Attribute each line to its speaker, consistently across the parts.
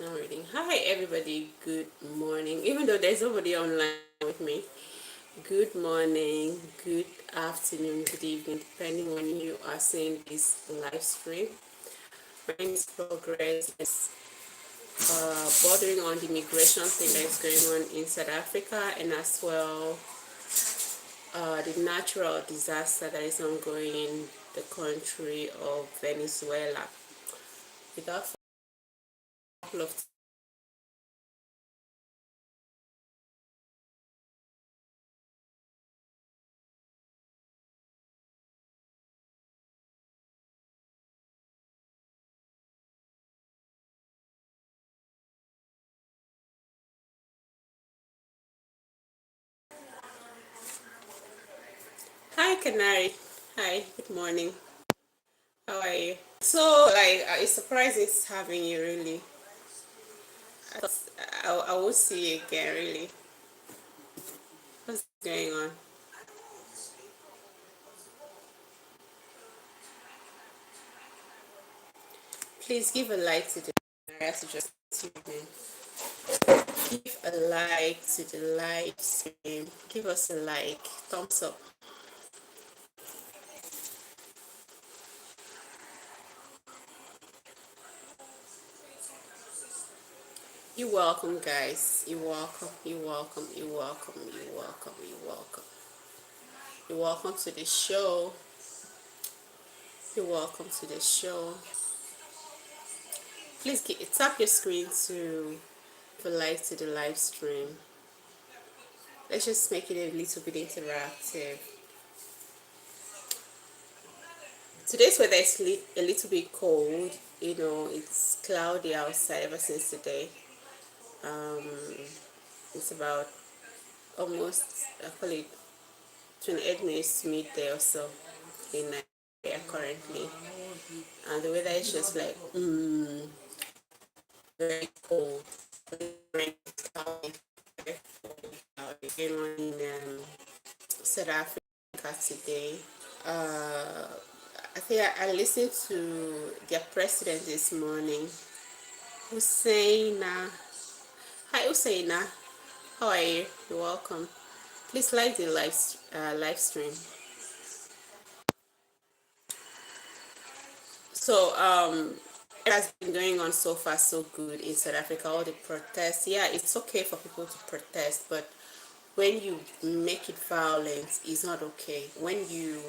Speaker 1: I'm reading. Hi, everybody. Good morning. Even though there's nobody online with me, good morning, good afternoon, good evening, depending on when you are seeing this live stream. My name is Progress. Bordering on the migration thing that is going on in South Africa, and as well the natural disaster that is ongoing in the country of Venezuela. Without a couple of Hi, Canary. Hi, good morning. How are you? So, it's surprising having you, really. I will see you again, really. What's going on? Please give a like to the just give a like to the live stream. Give us a like, thumbs up. You're welcome, guys. You're welcome. You're welcome. You're welcome. You're welcome. You're welcome. You're welcome to the show. You're welcome to the show. Please tap your screen to like to the live stream. Let's just make it a little bit interactive. Today's weather is a little bit cold. It's cloudy outside ever since today. Um, it's about almost, I call it 28 minutes to midday or so in Nigeria currently. And the weather is just like, very cold. Very cloudy. Very cloudy. Going on in South Africa today. I think I listened to their president this morning, Husseina. Hi, Husseina. How are you? You're welcome. Please like the live stream. So, it has been going on so far so good in South Africa. All the protests. Yeah, it's okay for people to protest, but when you make it violent, it's not okay. When you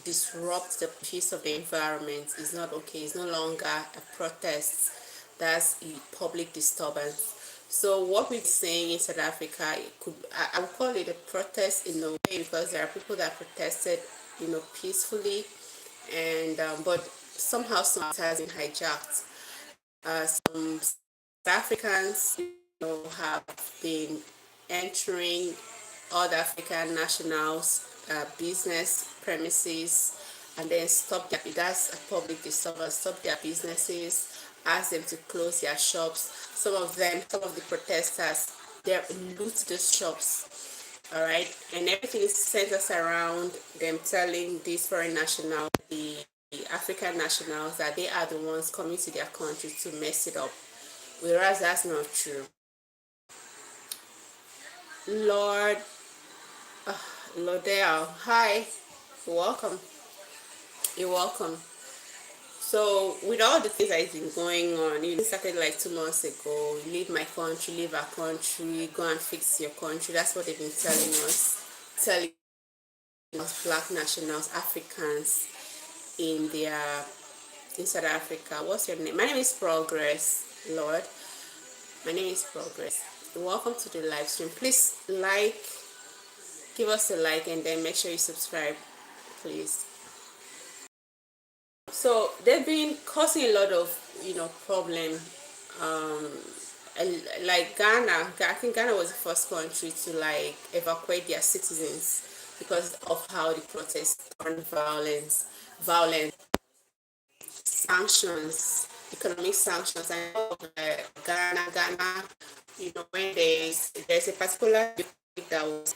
Speaker 1: disrupt the peace of the environment, is not okay. It's no longer a protest. That's a public disturbance. So what we're saying in South Africa, I would call it a protest in a way, because there are people that protested, peacefully, and but somehow it has been hijacked. Some South Africans, have been entering other African nationals' business premises, and then that's a public disturbance, stop their businesses, ask them to close their shops. Some of the protesters, they loot the shops, all right, and everything centers around them telling these foreign nationals, the African nationals, that they are the ones coming to their country to mess it up, whereas that's not true. Lord, Lordell, hi, you're welcome. You're welcome. So, with all the things that has been going on, started like 2 months ago. Leave my country, leave our country, go and fix your country. That's what they've been telling us, black nationals, Africans in South Africa. What's your name? My name is Progress, Lord. My name is Progress. Welcome to the live stream. Please give us a like, and then make sure you subscribe, please. So they've been causing a lot of problem. Um, like Ghana, I think Ghana was the first country to evacuate their citizens because of how the protests turned violent sanctions, economic sanctions, and Ghana, when there's a particular that was,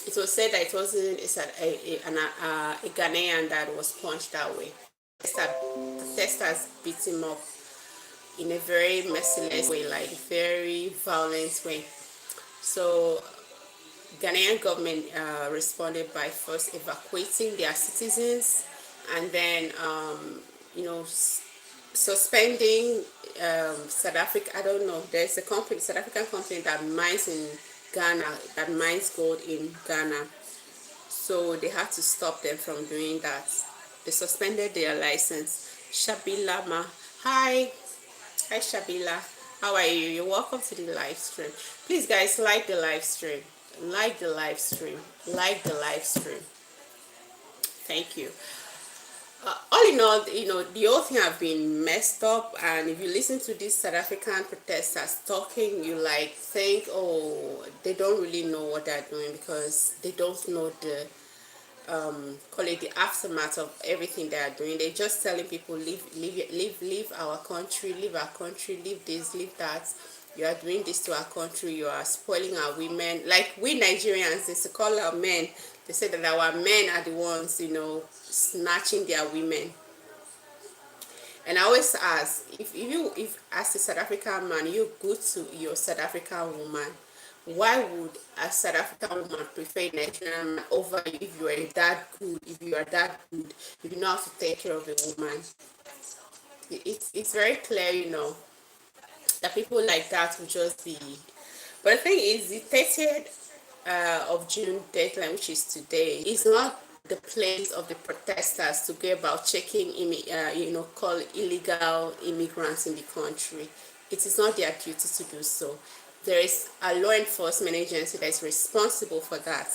Speaker 1: it was said that it wasn't a Ghanaian that was punched that way. Protesters beat him up. in a very merciless way, like very violent way. So Ghanaian government responded by first evacuating their citizens, and then you know suspending South Africa. I don't know. There's a company, South African company that mines in Ghana, that mines gold in Ghana. So they had to stop them from doing that. They suspended their license. Shabila Ma, hi, hi Shabila, how are you? You're welcome to the live stream. Please, guys, like the live stream, like the live stream, like the live stream. Thank you. All in all, the whole thing have been messed up, and if you listen to these South African protesters talking, you like think, oh, they don't really know what they're doing, because they don't know the call it the aftermath of everything they are doing. They're just telling people, leave our country, leave our country, leave this, leave that. You are doing this to our country, you are spoiling our women. Like we Nigerians, they call our men, they say that our men are the ones, snatching their women. And I always ask, if as a South African man, you're good to your South African woman, why would a South African woman prefer a Nigerian man over you if you are that good, if you are that good, if you know how to take care of a woman? It's very clear, that people like that will just be. But the thing is, the 30th of June deadline, which is today, is not the place of the protesters to go about checking, call illegal immigrants in the country. It is not their duty to do so. There is a law enforcement agency that is responsible for that.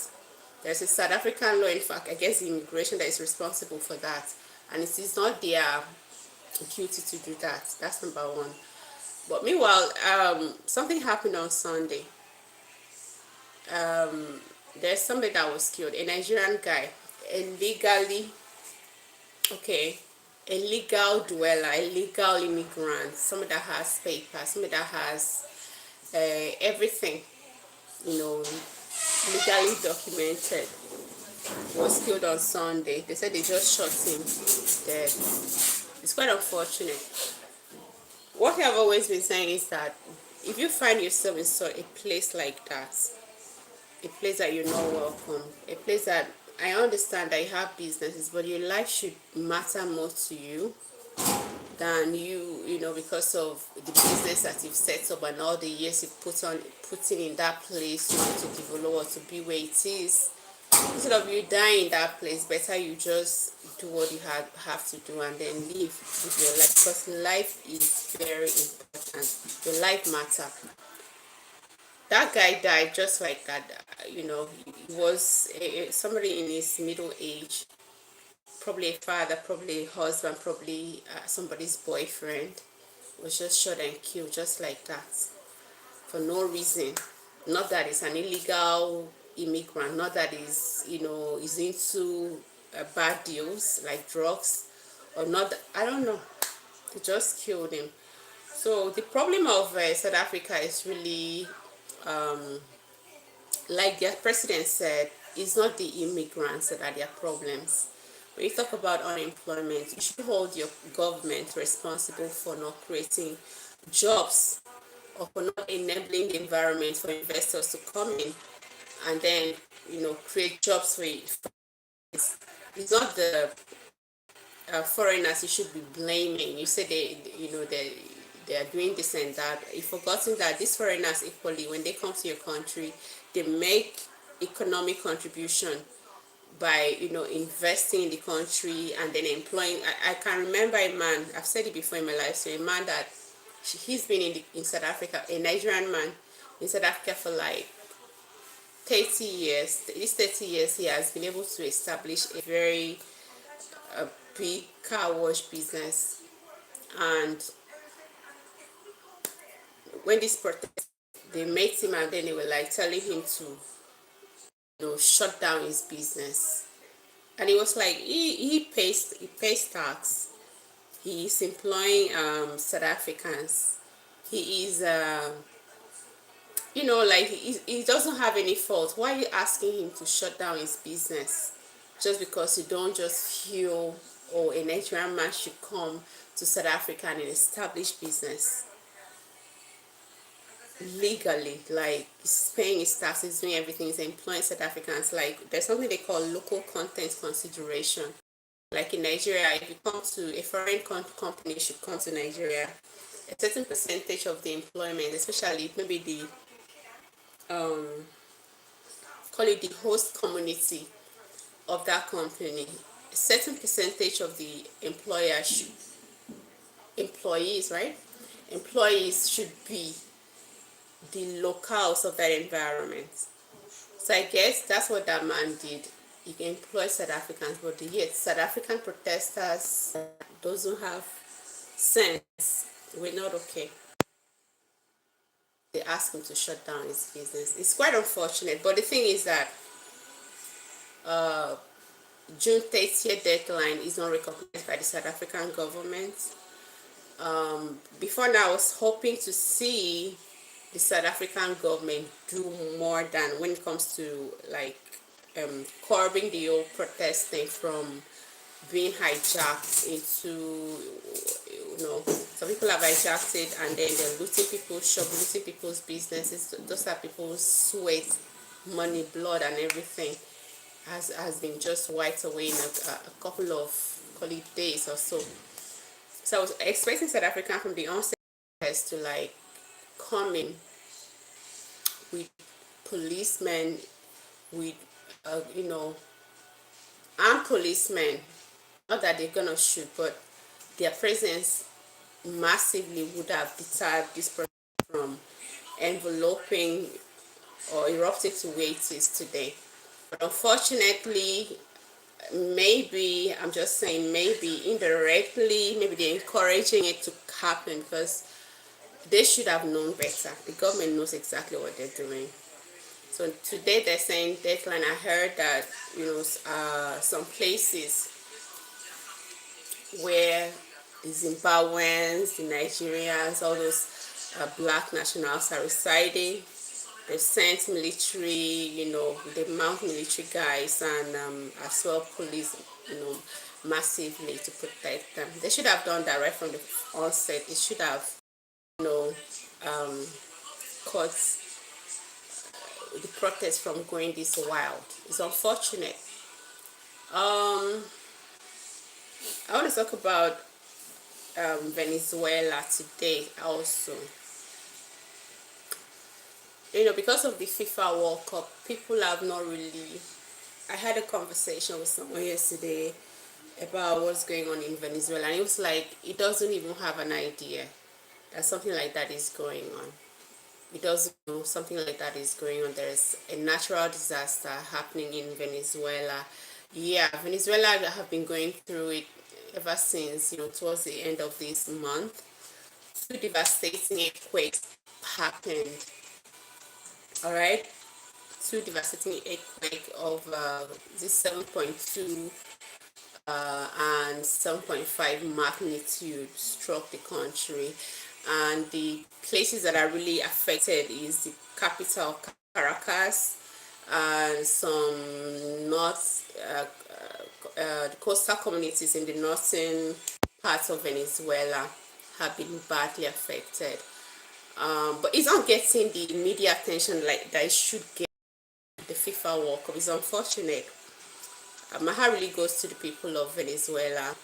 Speaker 1: There's a South African law enforcement, I guess, immigration, that is responsible for that, and it is not their duty to do that. That's number one. But meanwhile, something happened on Sunday. There's somebody that was killed, a Nigerian guy, illegally, okay, a legal dweller, a legal immigrant, somebody that has papers, somebody that has everything, legally documented, was killed on Sunday. They said they just shot him dead. It's quite unfortunate. What I've always been saying is that if you find yourself in such a place like that, a place that you're not welcome, a place that I understand that you have businesses, but your life should matter more to you than because of the business that you've set up and all the years you've putting in that place, to develop or to be where it is. Instead of you dying in that place, better you just do what you have to do and then live with your life, because life is very important. Your life matter. That guy died just like that. He was somebody in his middle age, probably a father, probably a husband, probably somebody's boyfriend, was just shot and killed just like that for no reason. Not that it's an illegal immigrant, not that is is into bad deals like drugs, or not. I don't know. They just killed him. So the problem of South Africa is really, like their president said, it's not the immigrants that are their problems. When you talk about unemployment, you should hold your government responsible for not creating jobs, or for not enabling the environment for investors to come in and then create jobs for you. It's not the foreigners you should be blaming. You say they are doing this and that. You've forgotten that these foreigners equally, when they come to your country, they make economic contribution by investing in the country and then employing. I can remember a man, I've said it before in my life, so a man that he's been in South Africa, a Nigerian man in South Africa for like 30 years. These 30 years he has been able to establish a very big car wash business. And when this protest, they met him and then they were like telling him to shut down his business. And he was like, he pays tax, he is employing South Africans, he is like he doesn't have any fault. Why are you asking him to shut down his business just because you don't just feel, oh, a Nigerian man should come to South Africa and establish business legally, like paying his taxes, doing everything, is employing South Africans. Like there's something they call local content consideration. Like in Nigeria, if you come to a foreign company should come to Nigeria, a certain percentage of the employment, especially maybe the call it the host community of that company, a certain percentage of the employees, right? Employees should be the locals of that environment. So I guess that's what that man did. He employed South Africans, but yet South African protesters, those who have sense, were not okay. They asked him to shut down his business. It's quite unfortunate, but the thing is that June 30th deadline is not recognized by the South African government. Before now, I was hoping to see the South African government do more than when it comes to like curbing the old protesting from being hijacked into, some people have hijacked it and then they're looting people's shop, looting people's businesses. Those are people's sweat, money, blood, and everything has been just wiped away in a couple of days or so. So I was expecting South Africa from the onset to like come in with policemen, with armed policemen. Not that they're gonna shoot, but their presence massively would have deterred this person from enveloping or erupting to where it is today. But unfortunately, maybe, I'm just saying, maybe indirectly, maybe they're encouraging it to happen because they should have known better. The government knows exactly what they're doing. So today they're saying deadline. I heard that some places where the Zimbabweans, the Nigerians, all those black nationals are residing, they sent military, they mount military guys and as well police, massively to protect them. They should have done that right from the onset. It should have, caught the protest from going this wild. It's unfortunate. I want to talk about Venezuela today also. Because of the FIFA World Cup, people have not really. I had a conversation with someone yesterday about what's going on in Venezuela, and it was like it doesn't even have an idea that something like that is going on. It doesn't know something like that is going on. There's a natural disaster happening in Venezuela. Yeah, Venezuela have been going through it ever since, towards the end of this month. Two devastating earthquakes happened. All right, two devastating earthquake of this 7.2 and 7.5 magnitude struck the country, and the places that are really affected is the capital Caracas and some the coastal communities in the northern parts of Venezuela have been badly affected. But it's not getting the media attention like that it should get. The FIFA World Cup is unfortunate. My heart really goes to the people of Venezuela,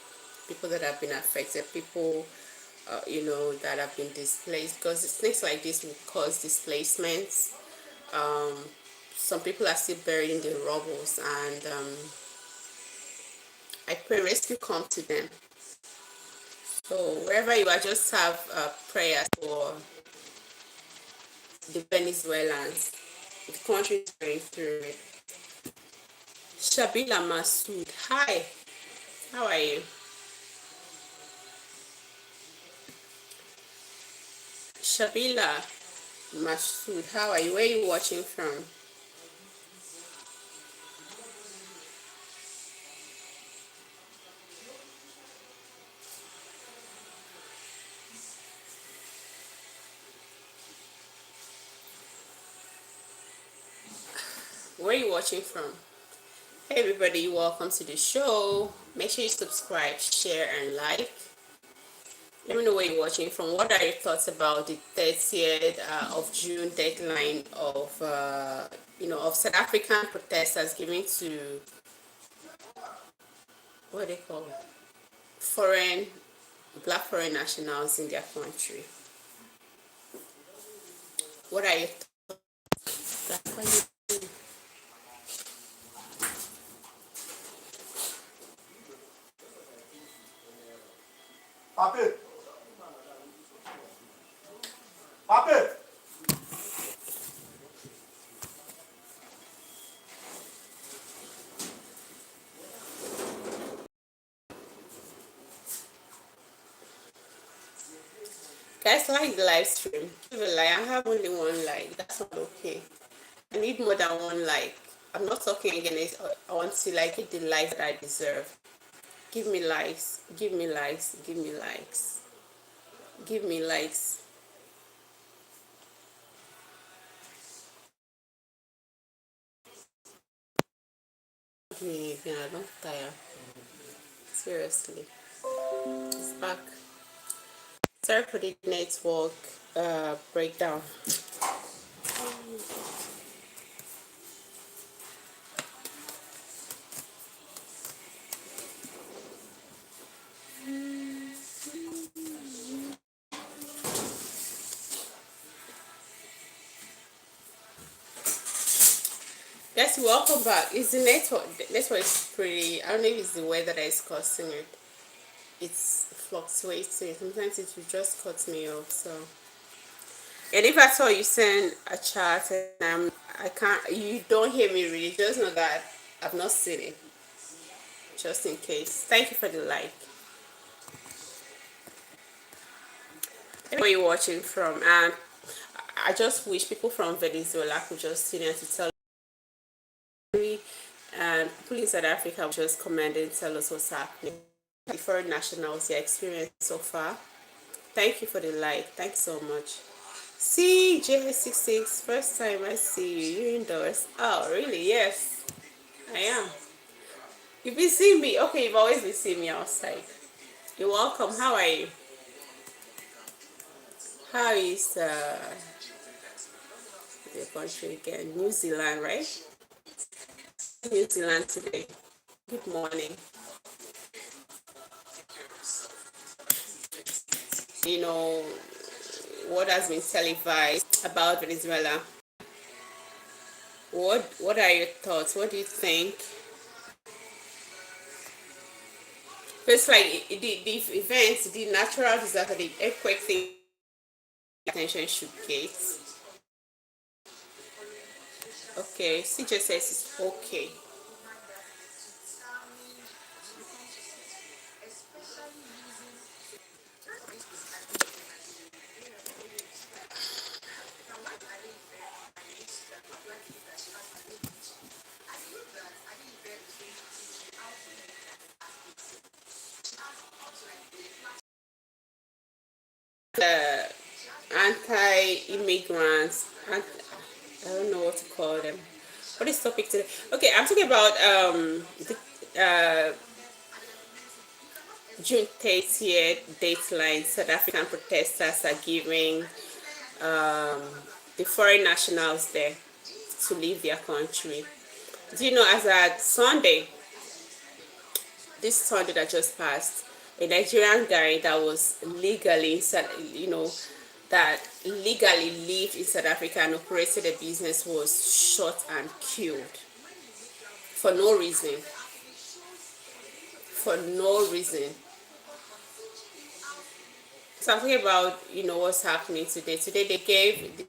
Speaker 1: people that have been affected, people that have been displaced, because things like this will cause displacements. Some people are still buried in the rubbles, and I pray rescue come to them. So wherever you are, just have prayers for the Venezuelans. The country is going through it. Shabila Masood, hi, how are you? Shabila Masood, how are you? Where are you watching from? Where are you watching from? Hey everybody, welcome to the show. Make sure you subscribe, share, and like. Let me know where you're watching from. What are your thoughts about the 30th of June deadline of of South African protesters giving to what they call it? Foreign black foreign nationals in their country? What are your thoughts?
Speaker 2: Papi, papi.
Speaker 1: Guys, like the live stream. Give a like. I have only one like. That's not okay. I need more than one like. I'm not talking against. I want to like get the likes that I deserve. Give me likes. Give me likes. Give me likes. Give me likes. Give me again. I don't tire. Seriously. It's back. Sorry for the network breakdown. Guys, welcome back. Is the network? The network is pretty. I don't know if it's the weather that is causing it. It's fluctuating. Sometimes it will just cut me off. So, and if I saw you send a chat and I can't, you don't hear me really. Just know that I've not seen it. Just in case. Thank you for the like. Where you're watching from, and I just wish people from Venezuela could just tune in to tell me, and people in South Africa would just comment and tell us what's happening. The foreign nationals, your experience so far. Thank you for the like. Thanks so much. See, J66, first time I see you. You indoors. Oh, really? Yes, I am. You've been seeing me. Okay, you've always been seeing me outside. You're welcome. How are you? How is your country again? New Zealand, right? New Zealand today. Good morning. You know what has been televised about Venezuela. What are your thoughts? What do you think? It's like the events, the natural disaster, the earthquake thing, attention should get. Okay, CJ says it's okay. The anti-immigrants, I don't know what to call them. What is topic today? Okay, I'm talking about June 30th dateline. South African protesters are giving the foreign nationals there to leave their country. Do you know, as at Sunday, this Sunday that just passed, a Nigerian guy that was legally, that legally lived in South Africa and operated a business was shot and killed for no reason. For no reason. So I'm talking about, what's happening today. Today they gave the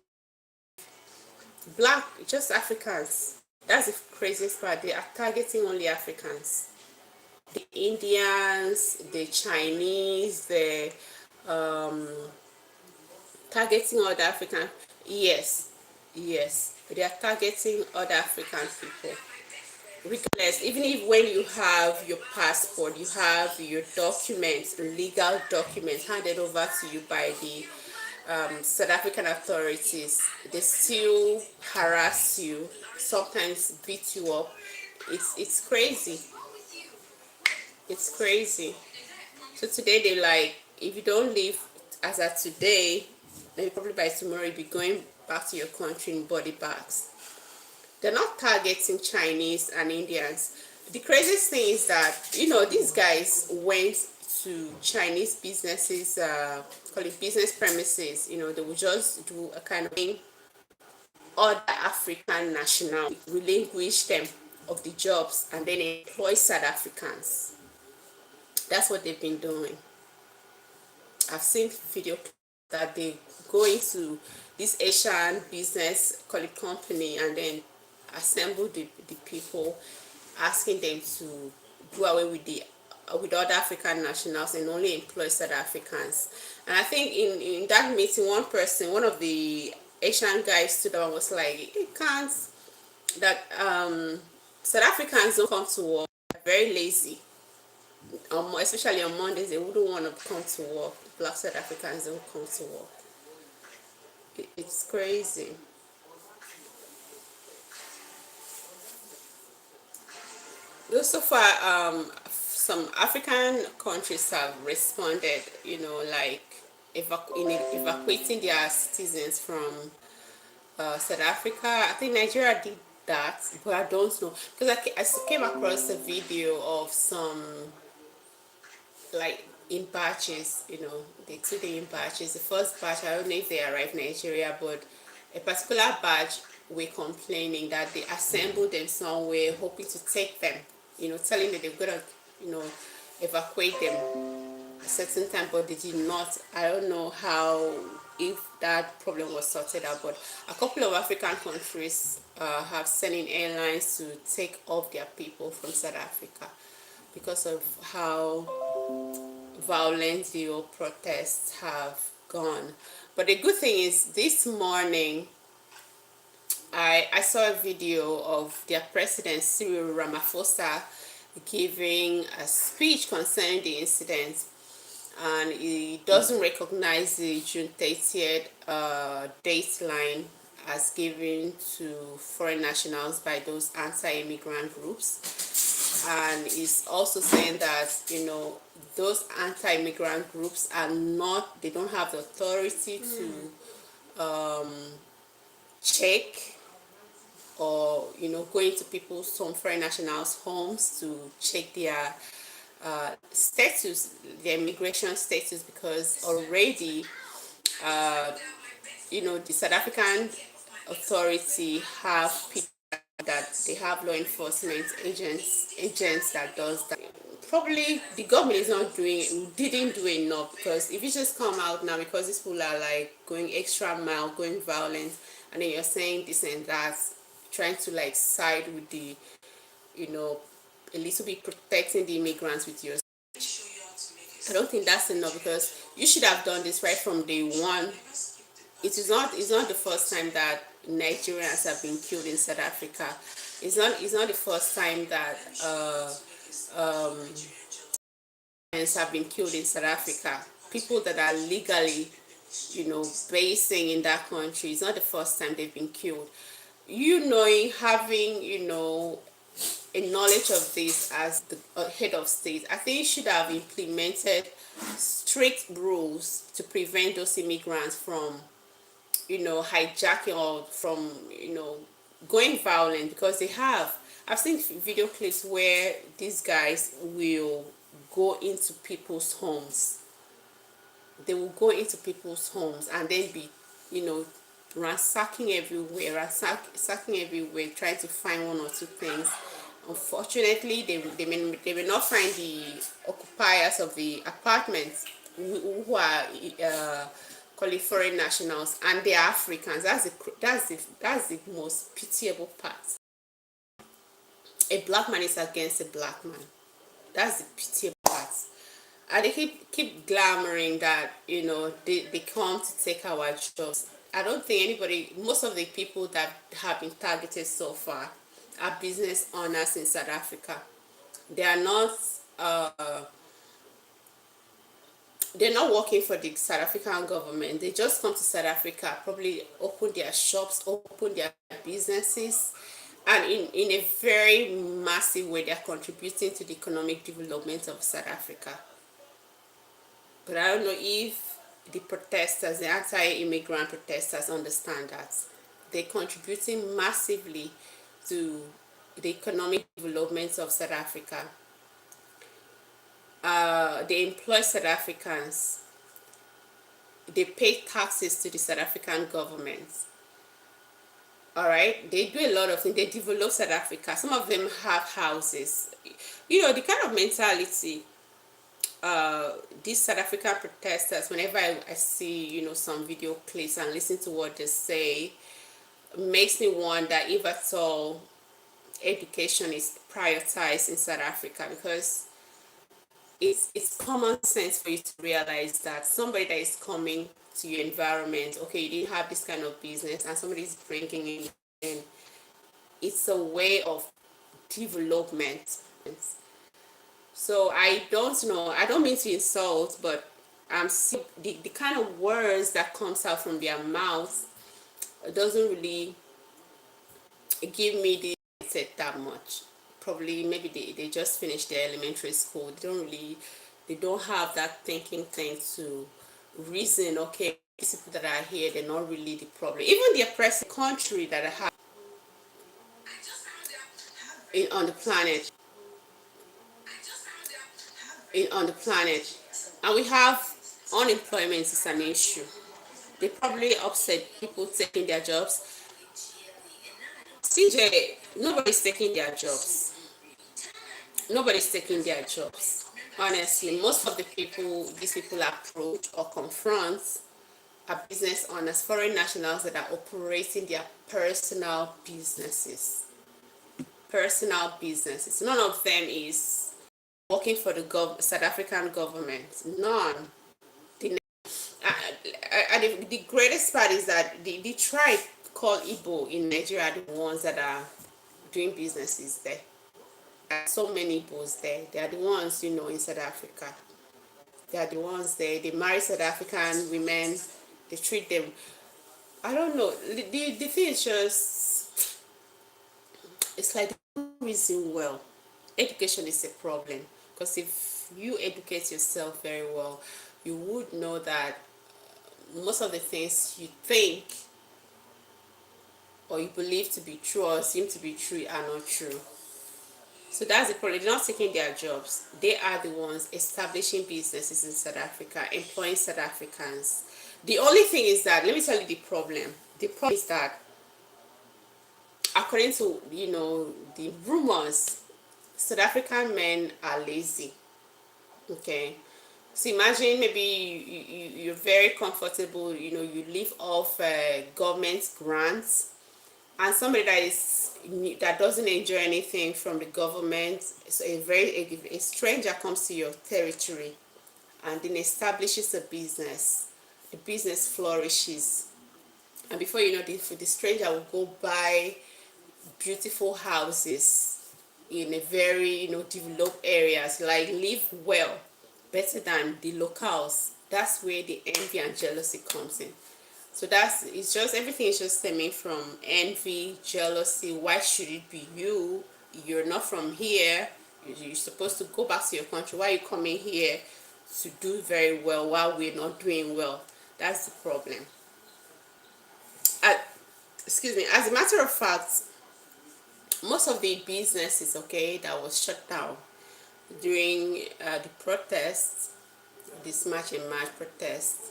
Speaker 1: black, just Africans. That's the craziest part. They are targeting only Africans. The Indians, the Chinese, the targeting other African. Yes, yes, they are targeting other African people. Regardless, even if when you have your passport, you have your documents, legal documents handed over to you by the South African authorities, they still harass you, sometimes beat you up. It's crazy. It's crazy. So today they like if you don't leave as of today, maybe probably by tomorrow you'll be going back to your country in body bags. They're not targeting Chinese and Indians. The craziest thing is that, these guys went to Chinese businesses, call it business premises. They would just do a kind of thing. Other African national relinquish them of the jobs and then employ South Africans. That's what they've been doing. I've seen video that they go into this Asian business, call it company, and then assemble the people, asking them to do away with other African nationals and only employ South Africans. And I think in that meeting, one of the Asian guys stood up and was like, it can't, that South Africans don't come to work, they're very lazy. Especially on Mondays, they wouldn't want to come to work. Black South Africans don't come to work. It's crazy. Though so far, some African countries have responded, like evacuating their citizens from South Africa. I think Nigeria did that, but I don't know, because I came across a video of some, like, in batches. They took them in batches. The first batch, I don't know if they arrived in Nigeria, but a particular batch were complaining that they assembled them somewhere, hoping to take them, telling that they're gonna, evacuate them a certain time, but they did not. I don't know how, if that problem was sorted out, but a couple of African countries have sending airlines to take off their people from South Africa because of how violent the protests have gone. But the good thing is, this morning I saw a video of their president Cyril Ramaphosa giving a speech concerning the incident, and he doesn't recognize the June 30th dateline as given to foreign nationals by those anti-immigrant groups. And he's also saying that, those anti-immigrant groups they don't have the authority to check or, go into people's foreign nationals' homes to check their status, their immigration status, because already, the South African authority have people that they have law enforcement agents that does that. Probably the government is not didn't do enough, because if you just come out now, because these people are like going extra mile, going violent, and then you're saying this and that, trying to like side with the, a little bit protecting the immigrants with your, I don't think that's enough, because you should have done this right from day one. It's not the first time that Nigerians have been killed in South Africa. It's not the first time that have been killed in South Africa. People that are legally, basing in that country, it's not the first time they've been killed. Having, a knowledge of this as the head of state, I think you should have implemented strict rules to prevent those immigrants from, hijacking, or from, going violent, because I've seen video clips where these guys will go into people's homes. They will go into people's homes and then be, ransacking everywhere, trying to find one or two things. Unfortunately, they may not find the occupiers of the apartments, who are call it foreign nationals, and they are Africans. That's the most pitiable part. A black man is against a black man. That's the pitiable part. And they keep glamoring that, they come to take our jobs. I don't think most of the people that have been targeted so far are business owners in South Africa. They are not they're not working for the South African government. They just come to South Africa, probably open their shops, open their businesses, and in a very massive way, they're contributing to the economic development of South Africa. But I don't know if the protesters, the anti-immigrant protesters, understand that they're contributing massively to the economic development of South Africa. They employ South Africans. They pay taxes to the South African government. All right, they do a lot of things. They develop South Africa. Some of them have houses. You know, the kind of mentality these South African protesters, whenever I see, you know, some video clips and listen to what they say, makes me wonder if at all education is prioritized in South Africa, because it's common sense for you to realize that somebody that is coming to your environment, okay, you didn't have this kind of business and somebody is bringing in, it's a way of development. So I don't know, I don't mean to insult, but I'm seeing the kind of words that comes out from their mouth doesn't really give me the mindset that much. Probably maybe they just finished their elementary school. They don't have that thinking thing to reason, okay, these people that are here, they're not really the problem. Even the oppressive country that I have on the planet, on the planet, and we have unemployment is an issue. They probably upset people taking their jobs. CJ, nobody's taking their jobs. Nobody's taking their jobs. Honestly, most of the people these people approach or confront are business owners, foreign nationals that are operating their personal businesses. Personal businesses. None of them is working for the South African government. None. The, the greatest part is that the tribe called Igbo in Nigeria are the ones that are doing businesses there. There are so many Igbos there. They are the ones, you know, in South Africa. They are the ones there. They marry South African women. They treat them. I don't know. The thing is just, it's like they don't reason well. Education is a problem, because if you educate yourself very well, you would know that most of the things you think or you believe to be true or seem to be true are not true. So that's the problem. They're not taking their jobs. They are the ones establishing businesses in South Africa, employing South Africans. The only thing is that, let me tell you the problem. The problem is that, according to, you know, the rumors, South African men are lazy. Okay. So imagine maybe you're very comfortable, you know, you live off government grants, and somebody that doesn't enjoy anything from the government, so a stranger comes to your territory and then establishes a business. The business flourishes, and before you know, the stranger will go buy beautiful houses in a very, you know, developed areas, like live well, better than the locals. That's where the envy and jealousy comes in. So it's just, everything is just stemming from envy, jealousy. Why should it be you? You're not from here. You're supposed to go back to your country. Why are you coming here to do very well while we're not doing well? That's the problem. Uh, Excuse me. As a matter of fact, most of the businesses, okay, that was shut down during the protests, this March and March protests,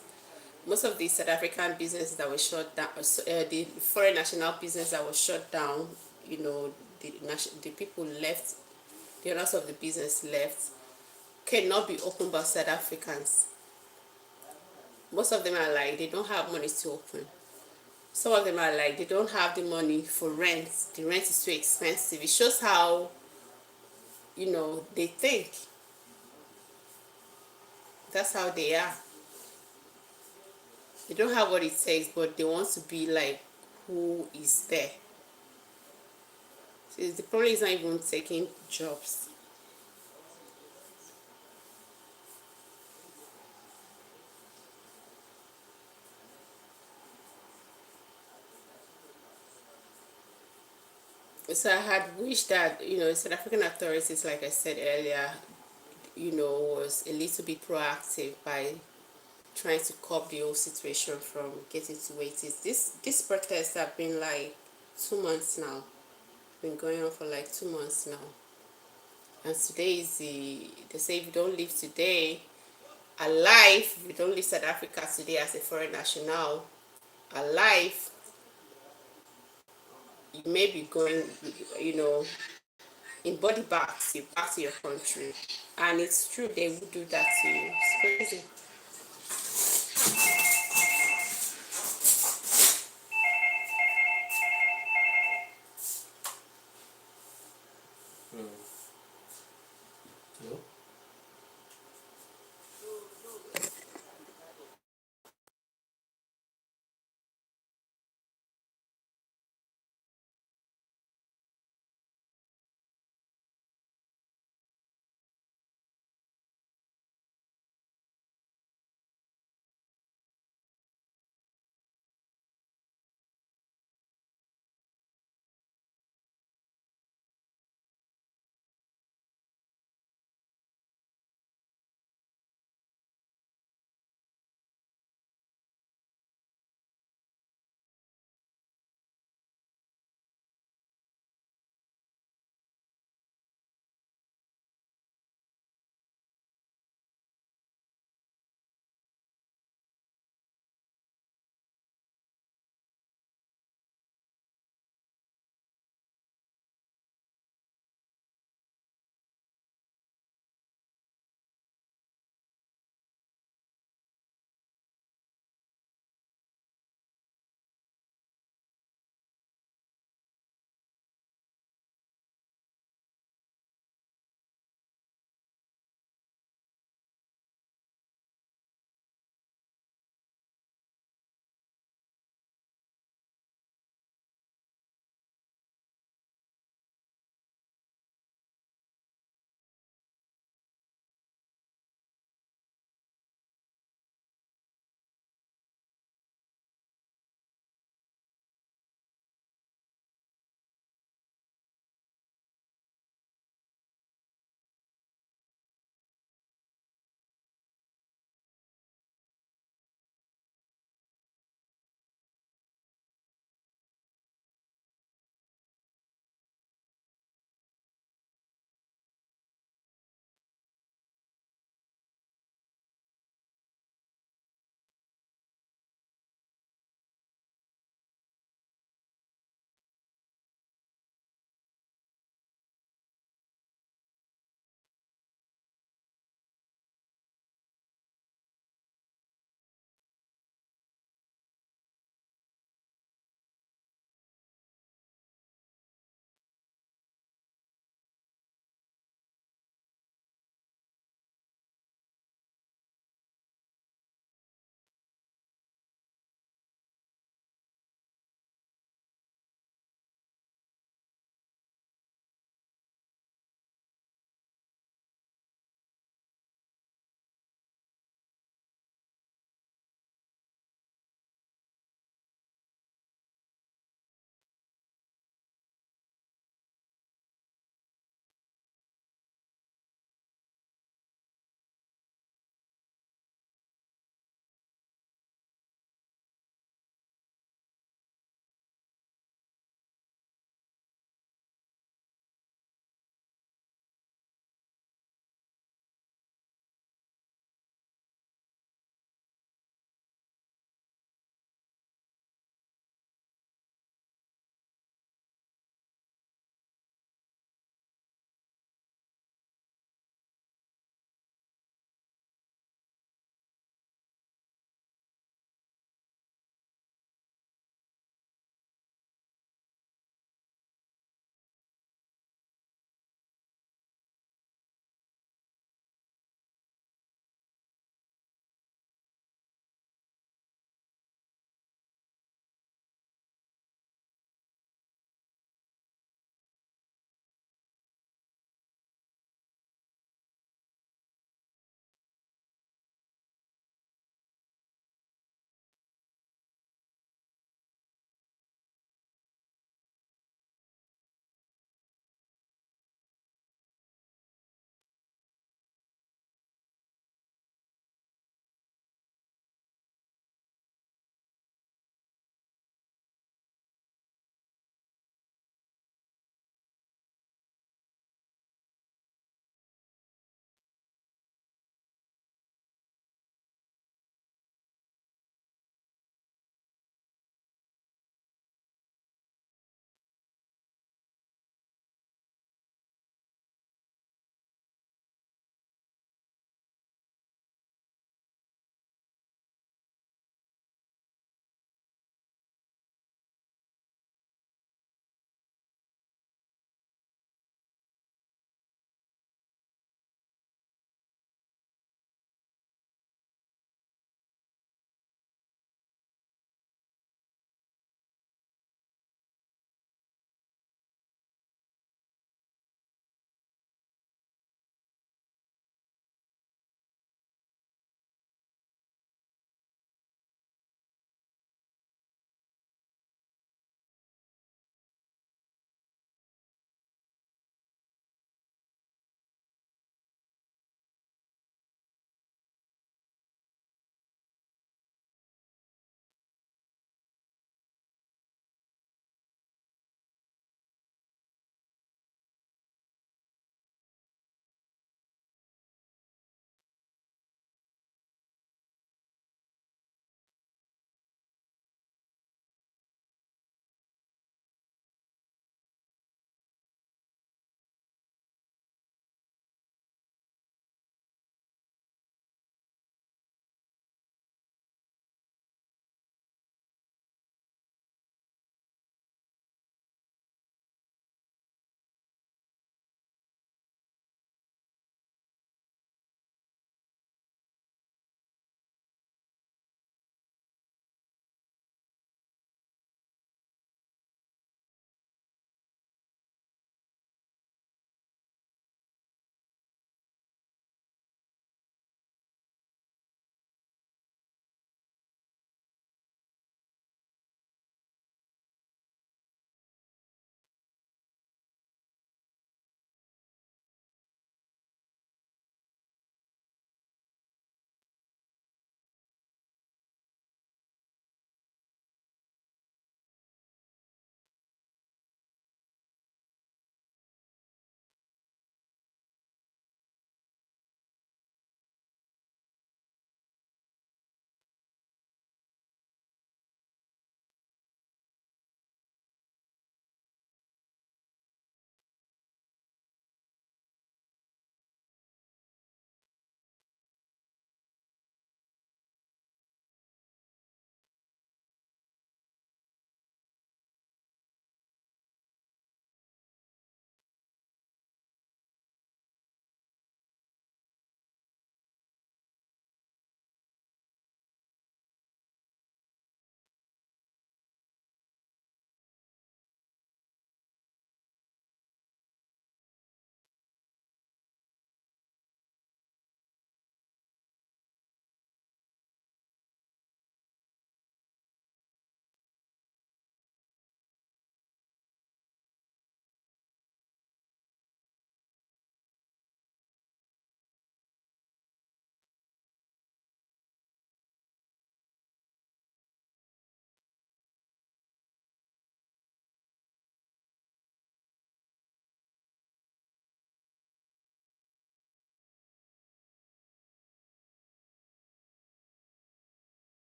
Speaker 1: most of the South African businesses that were shut down, the foreign national business that was shut down, you know, the people left, the owners of the business left, cannot be opened by South Africans. Most of them are like, they don't have money to open. Some of them are like, they don't have the money for rent. The rent is too expensive. It shows how, you know, they think. That's how they are. They don't have what it takes, but they want to be like who is there. So the problem is not even taking jobs. So I had wished that, you know, South African authorities, like I said earlier, was a little bit proactive by trying to curb the whole situation from getting to where it is. This protests have been like 2 months now. Been going on for like 2 months now. And today is they say if you don't leave today alive, if you don't leave South Africa today as a foreign national alive, you may be going, you know, in body back to your country. And it's true, they would do that to you. It's crazy.
Speaker 2: Hello?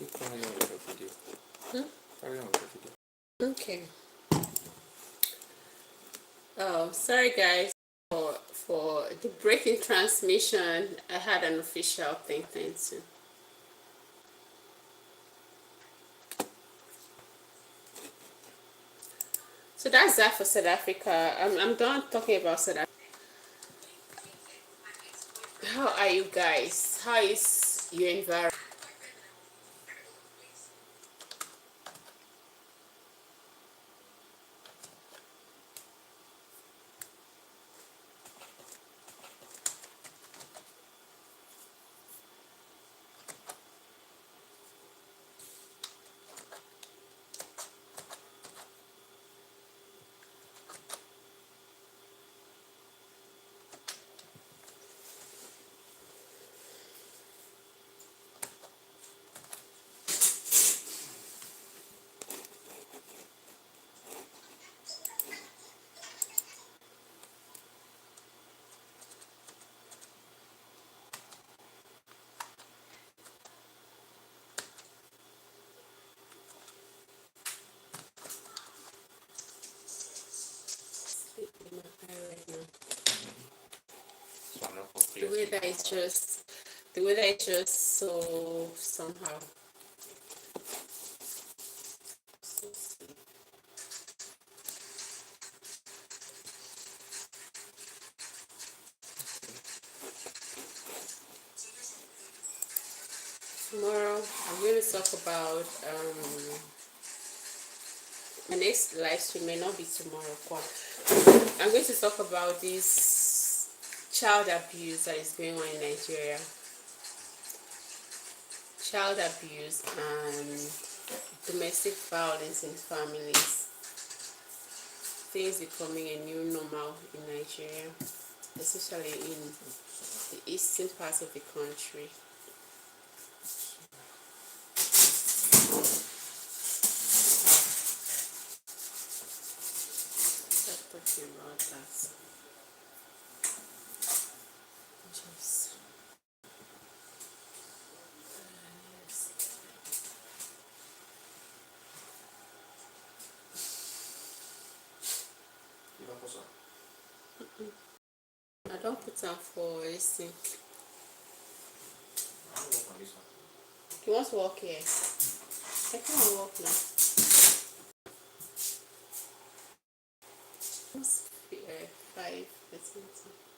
Speaker 3: Keep carrying on with your video. Carry on with your video.
Speaker 1: Okay. Oh, sorry guys for the breaking transmission. I had an official thing too. So that's that for South Africa. I'm done talking about South Africa. How are you guys? How is your environment? Right now.
Speaker 3: So I'm not
Speaker 1: The weather is just so somehow. Tomorrow I'm going to talk about my next live stream may not be tomorrow. I'm going to talk about this child abuse that is going on in Nigeria. Child abuse and domestic violence in families. Things becoming a new normal in Nigeria, especially in the eastern part of the country. Start talking about that. Just
Speaker 3: You don't pause
Speaker 1: I don't put on for listening.
Speaker 3: I don't work on this one.
Speaker 1: You want to walk here? I can't walk now. It's 5:13.